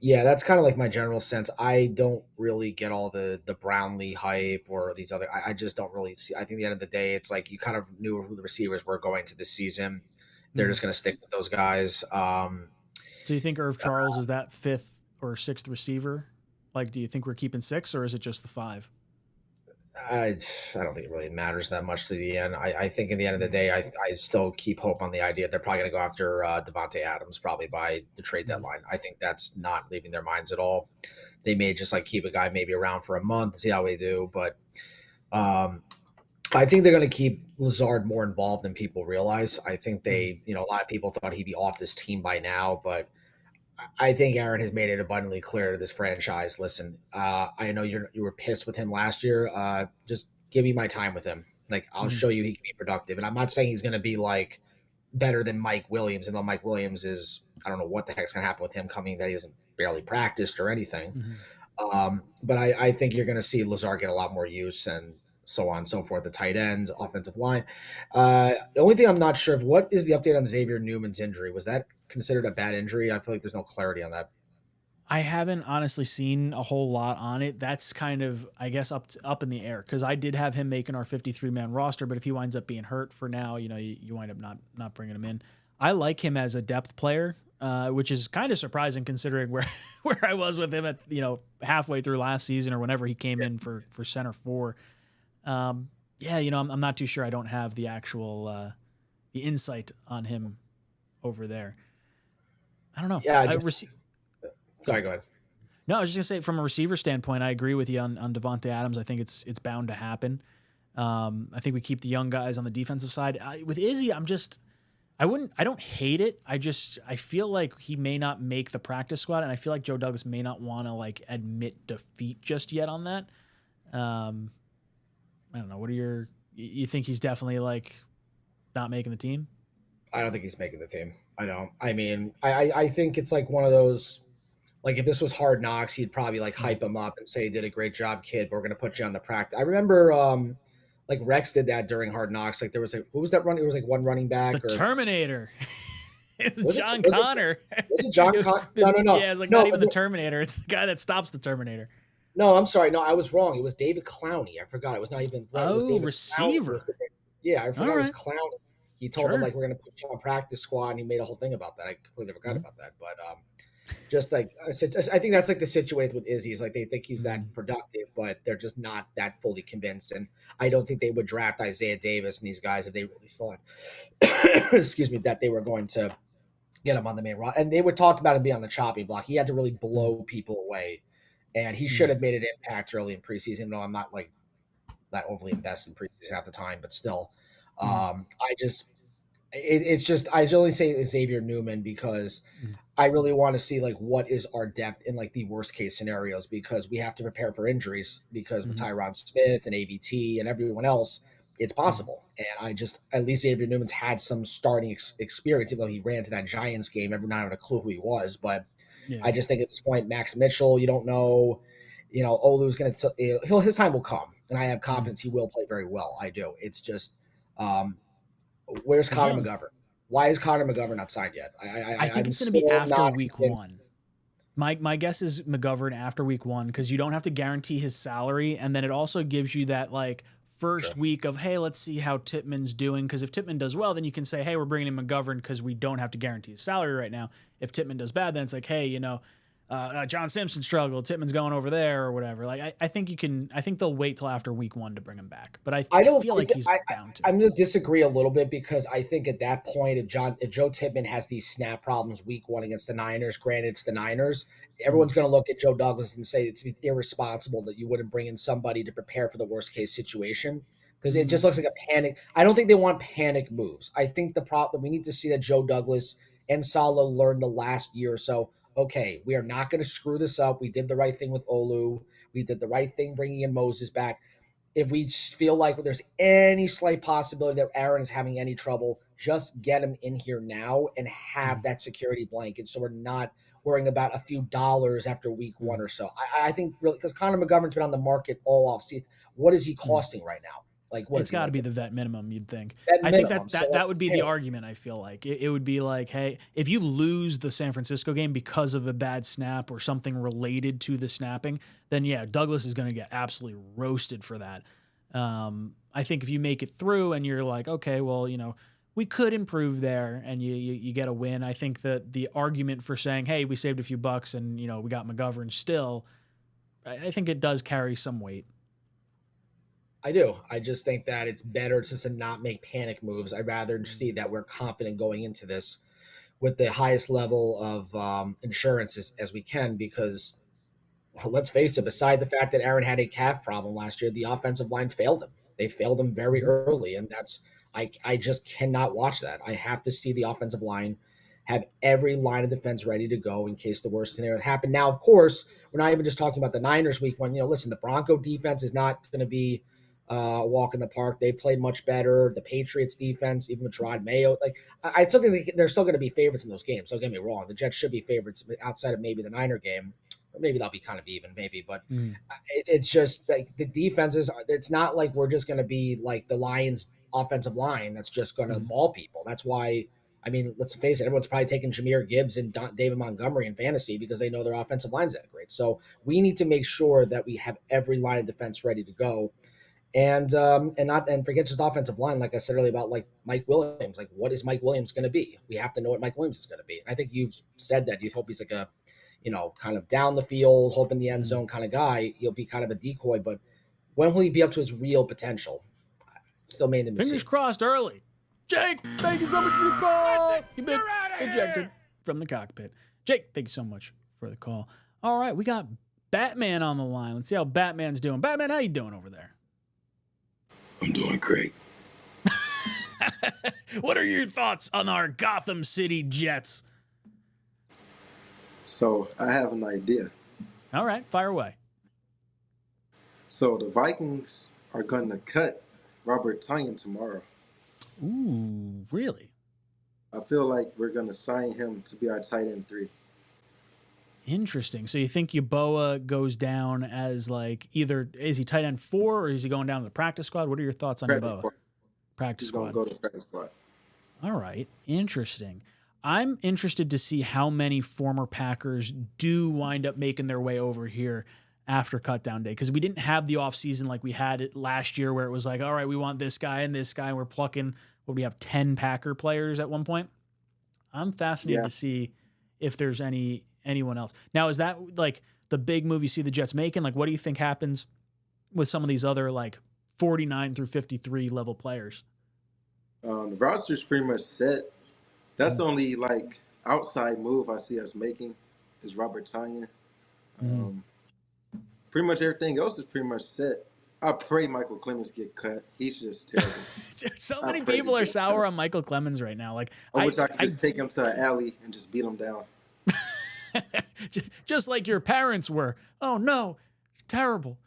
Yeah, that's kind of like my general sense. I don't really get all the Brownlee hype or these other. I just don't really see. I think at the end of the day, it's like you kind of knew who the receivers were going to this season. They're just going to stick with those guys. So you think Irv Charles is that 5th or 6th receiver? Like, do you think we're keeping 6 or is it just the 5? I don't think it really matters that much to the end. I think in the end of the day, I still keep hope on the idea they're probably going to go after Devontae Adams probably by the trade deadline. I think that's not leaving their minds at all. They may just like keep a guy maybe around for a month, see how they do. But I think they're going to keep Lazard more involved than people realize. I think a lot of people thought he'd be off this team by now, but I think Aaron has made it abundantly clear to this franchise. Listen, I know you were pissed with him last year. Just give me my time with him. Like I'll show you he can be productive. And I'm not saying he's going to be like better than Mike Williams. And though Mike Williams is, I don't know what the heck's going to happen with him coming that he hasn't barely practiced or anything. But I think you're going to see Lazard get a lot more use and so on and so forth. The tight ends, offensive line. The only thing I'm not sure of, what is the update on Xavier Newman's injury? Was that considered a bad injury? I feel like there's no clarity on that. I haven't honestly seen a whole lot on it. That's kind of, I guess, up in the air because I did have him making our 53-man roster, but if he winds up being hurt for now, you wind up not bringing him in. I like him as a depth player, which is kind of surprising considering where I was with him at halfway through last season or whenever he came in for center 4. I'm not too sure. I don't have the actual the insight on him over there. I don't know. Yeah, sorry, go ahead. No, I was just gonna say from a receiver standpoint, I agree with you on Devontae Adams. I think it's bound to happen. I think we keep the young guys on the defensive side. With Izzy, I don't hate it. I feel like he may not make the practice squad, and I feel like Joe Douglas may not want to like admit defeat just yet on that. I don't know. You think he's definitely like not making the team? I don't think he's making the team. I don't. I mean, I think it's like one of those, like if this was Hard Knocks, he'd probably like hype him up and say, "Did a great job, kid. But we're going to put you on the practice." I remember like Rex did that during Hard Knocks. Like there was who was that running? It was like one running back. The Terminator. It was John Connor. Was it John Connor? No. Yeah, it's like not even the Terminator. It's the guy that stops the Terminator. No, I'm sorry. No, I was wrong. It was David Clowney. I forgot. It was not even. Receiver. Clowney. Yeah, I forgot it was Clowney. He told him like we're going to put you on practice squad, and he made a whole thing about that. I completely forgot about that. But just like I said, I think that's like the situation with Izzy. Is like they think he's that productive, but they're just not that fully convinced. And I don't think they would draft Isaiah Davis and these guys if they really thought, excuse me, that they were going to get him on the main roster. And they would talk about him being on the chopping block. He had to really blow people away. and he should have made an impact early in preseason. No, I'm not like that overly invested in preseason at the time, but still, it's just I only say Xavier Newman because I really want to see like what is our depth in like the worst case scenarios, because we have to prepare for injuries, because with Tyron Smith and AVT and everyone else, it's possible. And I just, at least Xavier Newman's had some starting experience, even though he ran to that Giants game every night with a clue who he was. But I just think at this point, Max Mitchell, you don't know, Olu's going to, his time will come, and I have confidence he will play very well. I do. It's just, where's Connor McGovern? Why is Connor McGovern not signed yet? I think it's going to be after week 1. My guess is McGovern after week 1, because you don't have to guarantee his salary, and then it also gives you that like first week of, hey, let's see how Tippmann's doing, because if Tippmann does well, then you can say, hey, we're bringing in McGovern because we don't have to guarantee his salary right now. If Tippmann does bad, then it's like, hey, John Simpson struggled, Tippmann's going over there or whatever. Like I think they'll wait till after week 1 to bring him back. But I don't feel like he's bound to. I'm going to disagree a little bit, because I think at that point, if Joe Tippmann has these snap problems week 1 against the Niners, granted it's the Niners, everyone's going to look at Joe Douglas and say it's irresponsible that you wouldn't bring in somebody to prepare for the worst case situation, because it just looks like a panic. I don't think they want panic moves. I think the problem, we need to see that Joe Douglas and Saleh learned the last year or so. Okay, we are not going to screw this up. We did the right thing with Olu. We did the right thing bringing in Moses back. If we feel like there's any slight possibility that Aaron is having any trouble, just get him in here now and have that security blanket, so we're not worrying about a few dollars after week 1 or so. I think really, because Connor McGovern's been on the market all off season. What is he costing right now? Like, it's got to be the vet minimum, you'd think. I think that would be the argument. I feel like it would be like, hey, if you lose the San Francisco game because of a bad snap or something related to the snapping, then yeah, Douglas is going to get absolutely roasted for that. I think if you make it through and you're like, okay, well, we could improve there, and you get a win. I think that the argument for saying, hey, we saved a few bucks and we got McGovern still, I think it does carry some weight. I do. I just think that it's better just to not make panic moves. I'd rather see that we're confident going into this with the highest level of insurance as we can, because let's face it, beside the fact that Aaron had a calf problem last year, the offensive line failed him. They failed him very early, and I just cannot watch that. I have to see the offensive line have every line of defense ready to go in case the worst scenario happened. Now, of course, we're not even just talking about the Niners week 1. Listen, the Bronco defense is not going to be a walk in the park. They played much better. The Patriots defense, even with Gerard Mayo, I still think they're still going to be favorites in those games. Don't get me wrong. The Jets should be favorites outside of maybe the Niner game. Or maybe that'll be kind of even, maybe. But it's just like the defenses it's not like we're just going to be like the Lions offensive line that's just going to maul people. That's why, let's face it, everyone's probably taking Jahmyr Gibbs and David Montgomery in fantasy because they know their offensive line's that great. So we need to make sure that we have every line of defense ready to go. And forget just offensive line, like I said earlier about like Mike Williams. Like, what is Mike Williams going to be? We have to know what Mike Williams is going to be. And I think you've said that you hope he's like a, kind of down the field, hope in the end zone kind of guy. He'll be kind of a decoy, but when will he be up to his real potential? Still made him. Fingers crossed early. Jake, thank you so much for the call. You've been ejected from the cockpit. Jake, thank you so much for the call. All right, we got Batman on the line. Let's see how Batman's doing. Batman, how you doing over there? I'm doing great. What are your thoughts on our Gotham City Jets? So I have an idea. All right, fire away. So the Vikings are going to cut Robert Tonyan tomorrow. Ooh, really? I feel like we're going to sign him to be our tight end 3. Interesting. So you think Yeboah goes down as like either is he tight end 4 or is he going down to the practice squad? What are your thoughts on Yeboah? Practice squad. He's going to go to practice squad. All right. Interesting. I'm interested to see how many former Packers do wind up making their way over here after cutdown day, because we didn't have the offseason like we had it last year where it was like, all right, we want this guy and this guy, and we're plucking, what do we have, 10 Packer players at one point? I'm fascinated to see if there's anyone else. Now, is that like the big move you see the Jets making? Like, what do you think happens with some of these other like 49 through 53 level players? The roster's pretty much set. That's the only like outside move I see us making is Robert Tonyan. pretty much everything else is pretty much set. I pray Michael Clemens get cut. He's just terrible. So many people are sour on Michael Clemens right now. Like, I wish I could just take him to an alley and just beat him down. Just like your parents were. Oh no, it's terrible.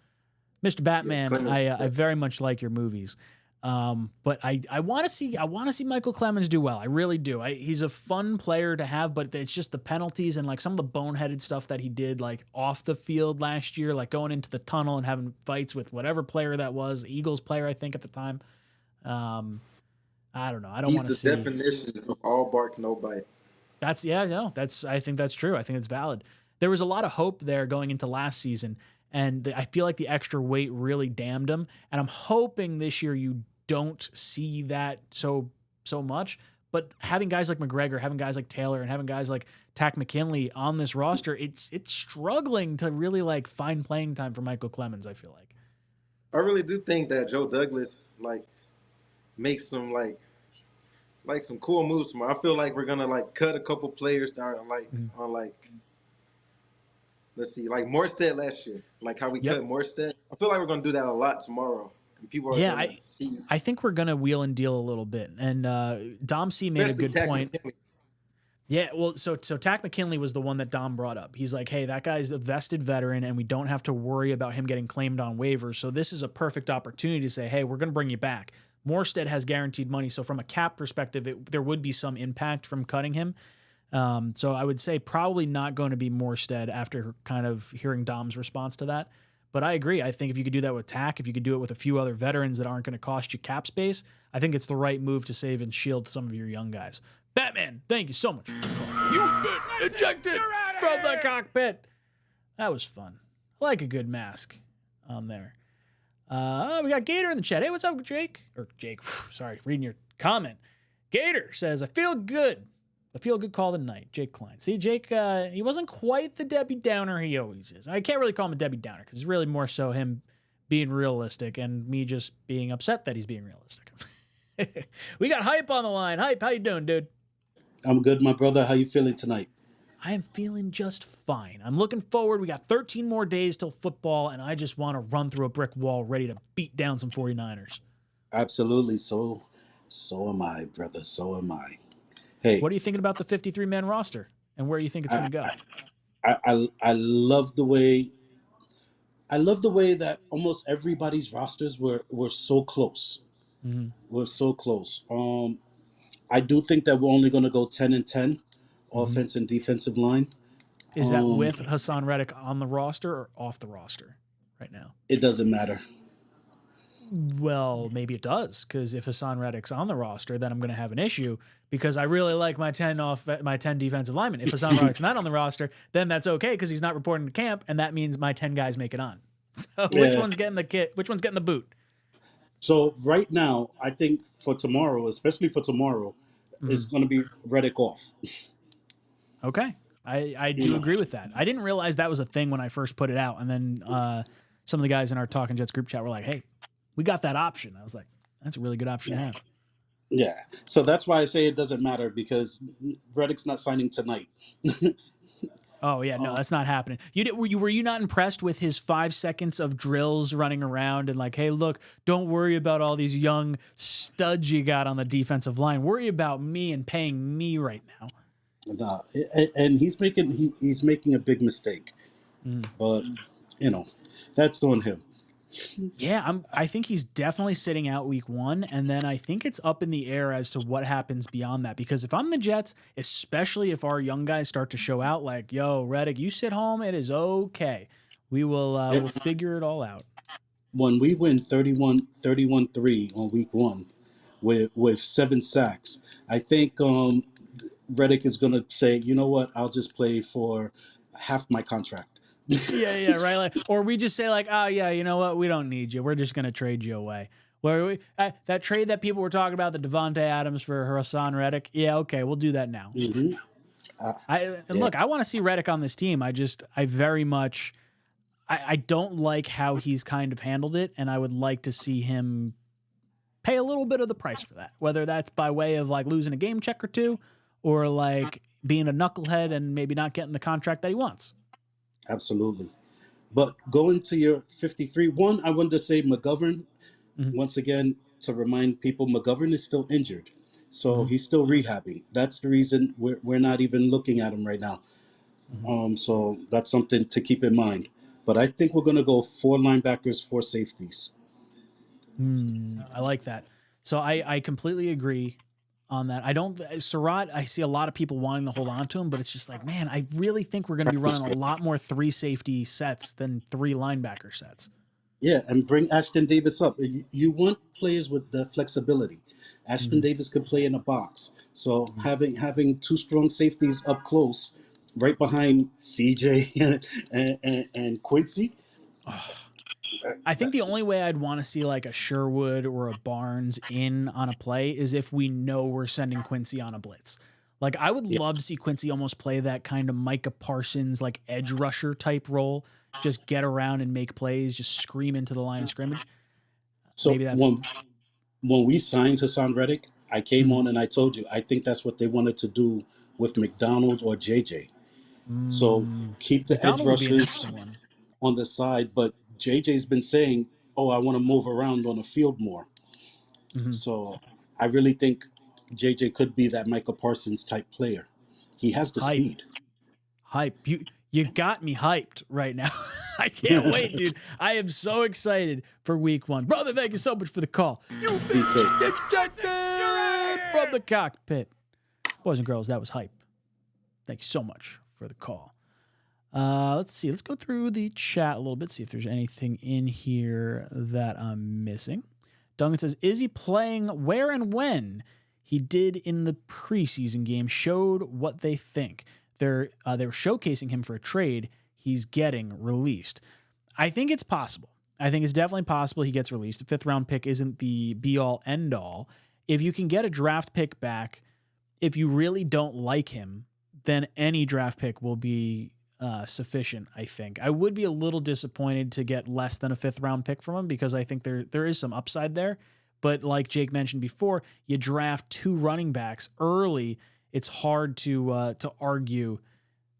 Mr. Batman, yes, I very much like your movies. But I want to see Michael Clemens do well. I really do. He's a fun player to have, but it's just the penalties and like some of the boneheaded stuff that he did like off the field last year, like going into the tunnel and having fights with whatever player that was, Eagles player, I think at the time. I don't know. I don't want to see. He's the definition of all bark, no bite. I think that's true. I think it's valid. There was a lot of hope there going into last season, and I feel like the extra weight really damned him. And I'm hoping this year you don't see that so much, but having guys like McGregor, having guys like Taylor, and having guys like Takk McKinley on this roster, it's struggling to really like find playing time for Michael Clemens. I feel like. I really do think that Joe Douglas like makes some like some cool moves tomorrow. I feel like we're gonna like cut a couple players that are like on like, let's see, like Morstead last year, like how we cut Morstead. I feel like we're gonna do that a lot tomorrow. People are I think we're going to wheel and deal a little bit. And Dom C made a good point. McKinley. Yeah, well, so Takk McKinley was the one that Dom brought up. He's like, hey, that guy's a vested veteran, and we don't have to worry about him getting claimed on waivers. So this is a perfect opportunity to say, hey, we're going to bring you back. Morstead has guaranteed money, so from a cap perspective, there would be some impact from cutting him. So I would say probably not going to be Morstead after kind of hearing Dom's response to that. But I agree. I think if you could do that with Takk, if you could do it with a few other veterans that aren't going to cost you cap space, I think it's the right move to save and shield some of your young guys. Batman, thank you so much. You've been ejected from the cockpit. That was fun. I like a good mask on there. We got Gator in the chat. Hey, what's up, Jake? Or Jake, sorry, reading your comment. Gator says, I feel good. The feel-good call of the night, Jake Klein. See, Jake, he wasn't quite the Debbie Downer he always is. I can't really call him a Debbie Downer because it's really more so him being realistic and me just being upset that he's being realistic. We got Hype on the line. Hype, how you doing, dude? I'm good, my brother. How you feeling tonight? I am feeling just fine. I'm looking forward. We got 13 more days till football, and I just want to run through a brick wall ready to beat down some 49ers. Absolutely. So am I, brother. So am I. Hey, what are you thinking about the 53-man roster and where you think it's going to go? I love the way that almost everybody's rosters were so close. Mm-hmm. We're so close. I do think that we're only going to go 10-10, offense and defensive line. Is that with Hassan Reddick on the roster or off the roster right now? It doesn't matter. Well, maybe it does, because if Hassan Reddick's on the roster, then I'm going to have an issue because I really like my 10 defensive linemen. If Hassan Reddick's not on the roster, then that's okay because he's not reporting to camp, and that means my 10 guys make it on. So which one's getting the kit? Which one's getting the boot? So right now, I think for tomorrow, especially for tomorrow, it's going to be Reddick off. Okay. I do agree with that. I didn't realize that was a thing when I first put it out, and then some of the guys in our Talking Jets group chat were like, hey, we got that option. I was like, that's a really good option to have. Yeah. So that's why I say it doesn't matter because Reddick's not signing tonight. Oh, yeah. No, that's not happening. Were you not impressed with his 5 seconds of drills running around and like, hey, look, don't worry about all these young studs you got on the defensive line. Worry about me and paying me right now. No, and he's making a big mistake. But, that's on him. Yeah, I think he's definitely sitting out week 1, and then I think it's up in the air as to what happens beyond that. Because if I'm the Jets, especially if our young guys start to show out, like, yo, Reddick, you sit home, it is okay. We will we'll figure it all out. When we win 31-3 on week 1 with 7 sacks, I think Reddick is going to say, you know what, I'll just play for half my contract. Yeah, right. Like, or we just say like, oh yeah, you know what? We don't need you. We're just gonna trade you away. Where that trade that people were talking about, the Devontae Adams for Hassan Reddick. Yeah, okay, we'll do that now. Mm-hmm. Look, I want to see Reddick on this team. I very much, I don't like how he's kind of handled it, and I would like to see him pay a little bit of the price for that. Whether that's by way of like losing a game check or two, or like being a knucklehead and maybe not getting the contract that he wants. Absolutely. But going to your 53, one, I wanted to say McGovern, Mhm. once again, to remind people, McGovern is still injured. So Mhm. he's still rehabbing. That's the reason we're not even looking at him right now. Mhm. So that's something to keep in mind. But I think we're going to go 4 linebackers, 4 safeties. I like that. So I completely agree on that. I don't Surratt, I see a lot of people wanting to hold on to him, but it's just like, man, I really think we're going to be running a lot more 3 safety sets than 3 linebacker sets. Yeah, and bring Ashton Davis up. You want players with the flexibility. Ashton Davis could play in a box. So having 2 strong safeties up close, right behind CJ and Quincy. I think the only way I'd want to see like a Sherwood or a Barnes in on a play is if we know we're sending Quincy on a blitz. Like I would love to see Quincy almost play that kind of Micah Parsons like edge rusher type role. Just get around and make plays, just scream into the line of scrimmage. So Maybe that's when we signed Hassan Reddick, I came on and I told you I think that's what they wanted to do with McDonald or JJ. So keep the edge McDonald would be an rushers interesting one. on the side, but JJ's been saying, "Oh, I want to move around on the field more." So I really think JJ could be that Michael Parsons type player. He has the Hype. speed. Hype. You got me hyped right now. I can't wait, dude. I am so excited for week 1. Brother, thank you so much for the call. You've been ejected from the cockpit. Boys and girls, that was hype. Thank you so much for the call. Let's see. Let's go through the chat a little bit, see if there's anything in here that I'm missing. Duncan says, is he playing where and when? He did in the preseason game, showed what they think. They were showcasing him for a trade. He's getting released. I think it's possible. I think it's definitely possible he gets released. A 5th round pick isn't the be-all, end-all. If you can get a draft pick back, if you really don't like him, then any draft pick will be sufficient, I think. I would be a little disappointed to get less than a 5th round pick from him because I think there is some upside there. But like Jake mentioned before, you draft 2 running backs early. It's hard to argue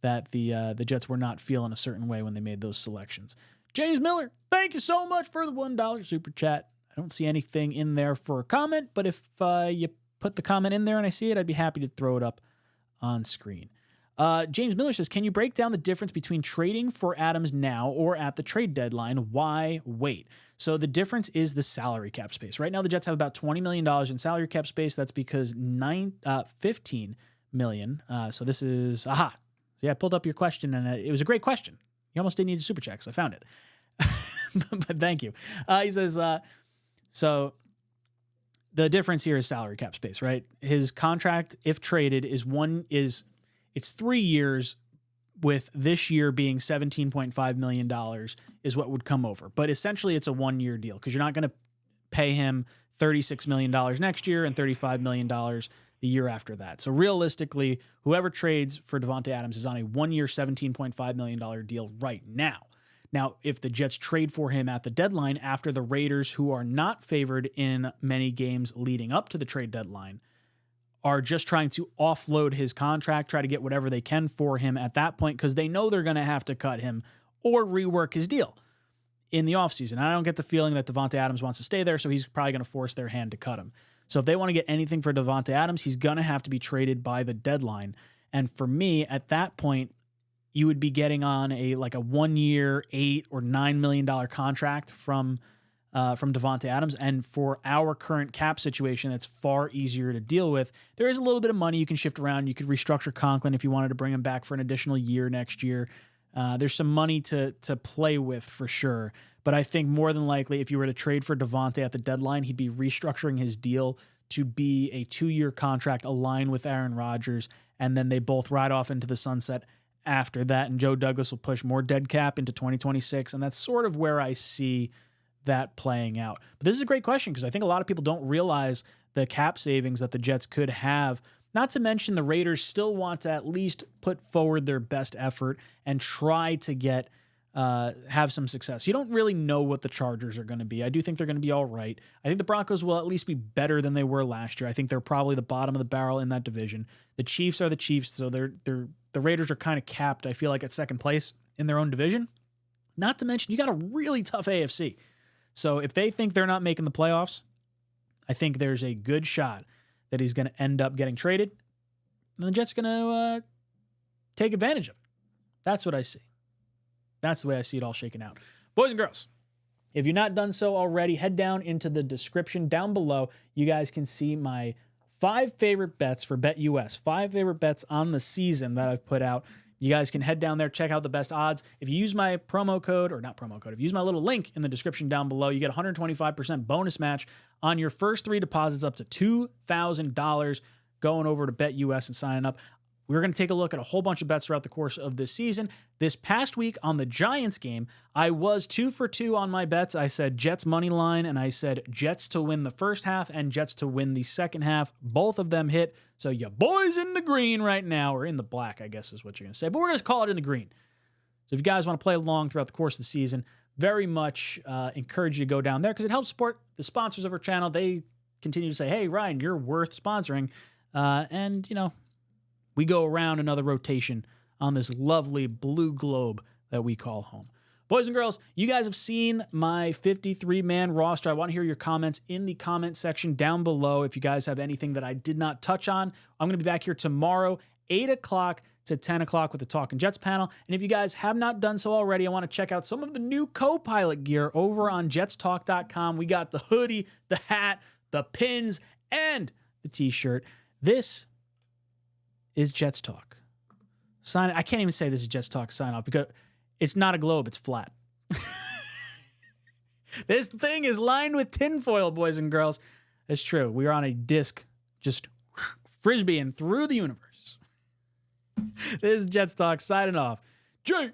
that the Jets were not feeling a certain way when they made those selections. James Miller, thank you so much for the $1 super chat. I don't see anything in there for a comment, but if you put the comment in there and I see it, I'd be happy to throw it up on screen. James Miller says, can you break down the difference between trading for Adams now or at the trade deadline? Why wait? So the difference is the salary cap space. Right now, the Jets have about $20 million in salary cap space. That's because $15 million. So this is, So yeah, I pulled up your question, and it was a great question. You almost didn't need a super chat because I found it. But thank you. He says, so the difference here is salary cap space, right? His contract, if traded, it's 3 years, with this year being $17.5 million is what would come over. But essentially it's a 1-year deal because you're not going to pay him $36 million next year and $35 million the year after that. So realistically, whoever trades for Davante Adams is on a 1-year, $17.5 million deal right now. Now, if the Jets trade for him at the deadline after the Raiders, who are not favored in many games leading up to the trade deadline, are just trying to offload his contract, try to get whatever they can for him at that point because they know they're going to have to cut him or rework his deal in the offseason. I don't get the feeling that Davante Adams wants to stay there, so he's probably going to force their hand to cut him. So if they want to get anything for Davante Adams, he's going to have to be traded by the deadline. And for me, at that point, you would be getting on a 1-year, $8 or $9 million contract from Davante Adams. And for our current cap situation, that's far easier to deal with. There is a little bit of money you can shift around. You could restructure Conklin if you wanted to bring him back for an additional year next year. There's some money to play with for sure. But I think more than likely, if you were to trade for Davante at the deadline, he'd be restructuring his deal to be a 2-year contract aligned with Aaron Rodgers. And then they both ride off into the sunset after that. And Joe Douglas will push more dead cap into 2026. And that's sort of where I see that playing out. But this is a great question because I think a lot of people don't realize the cap savings that the Jets could have. Not to mention the Raiders still want to at least put forward their best effort and try to get have some success. You don't really know what the Chargers are going to be. I do think they're going to be all right. I think the Broncos will at least be better than they were last year. I think they're probably the bottom of the barrel in that division. The Chiefs are the Chiefs, so the Raiders are kind of capped, I feel like, at second place in their own division. Not to mention, you got a really tough AFC. So if they think they're not making the playoffs, I think there's a good shot that he's going to end up getting traded. And the Jets are going to take advantage of it. That's what I see. That's the way I see it all shaking out. Boys and girls, if you've not done so already, head down into the description down below. You guys can see my 5 favorite bets for BetUS. 5 favorite bets on the season that I've put out. You guys can head down there, check out the best odds. If you use my promo code, or not promo code, if you use my little link in the description down below, you get 125% bonus match on your first 3 deposits up to $2,000 going over to BetUS and signing up. We're going to take a look at a whole bunch of bets throughout the course of this season. This past week on the Giants game, I was 2 for 2 on my bets. I said Jets money line, and I said Jets to win the first half and Jets to win the second half. Both of them hit. So your boys in the green right now, or in the black, I guess is what you're going to say. But we're going to call it in the green. So if you guys want to play along throughout the course of the season, very much encourage you to go down there because it helps support the sponsors of our channel. They continue to say, hey, Ryan, you're worth sponsoring. And, you know, we go around another rotation on this lovely blue globe that we call home. Boys and girls, you guys have seen my 53-man roster. I want to hear your comments in the comment section down below. If you guys have anything that I did not touch on, I'm going to be back here tomorrow, 8 o'clock to 10 o'clock with the Talking Jets panel. And if you guys have not done so already, I want to check out some of the new co-pilot gear over on jetstalk.com. We got the hoodie, the hat, the pins, and the t-shirt. This is Jets Talk. I can't even say this is Jets Talk sign off because it's not a globe, it's flat. This thing is lined with tinfoil, boys and girls. It's true. We are on a disc just frisbeeing through the universe. This is Jets Talk signing off. Jets.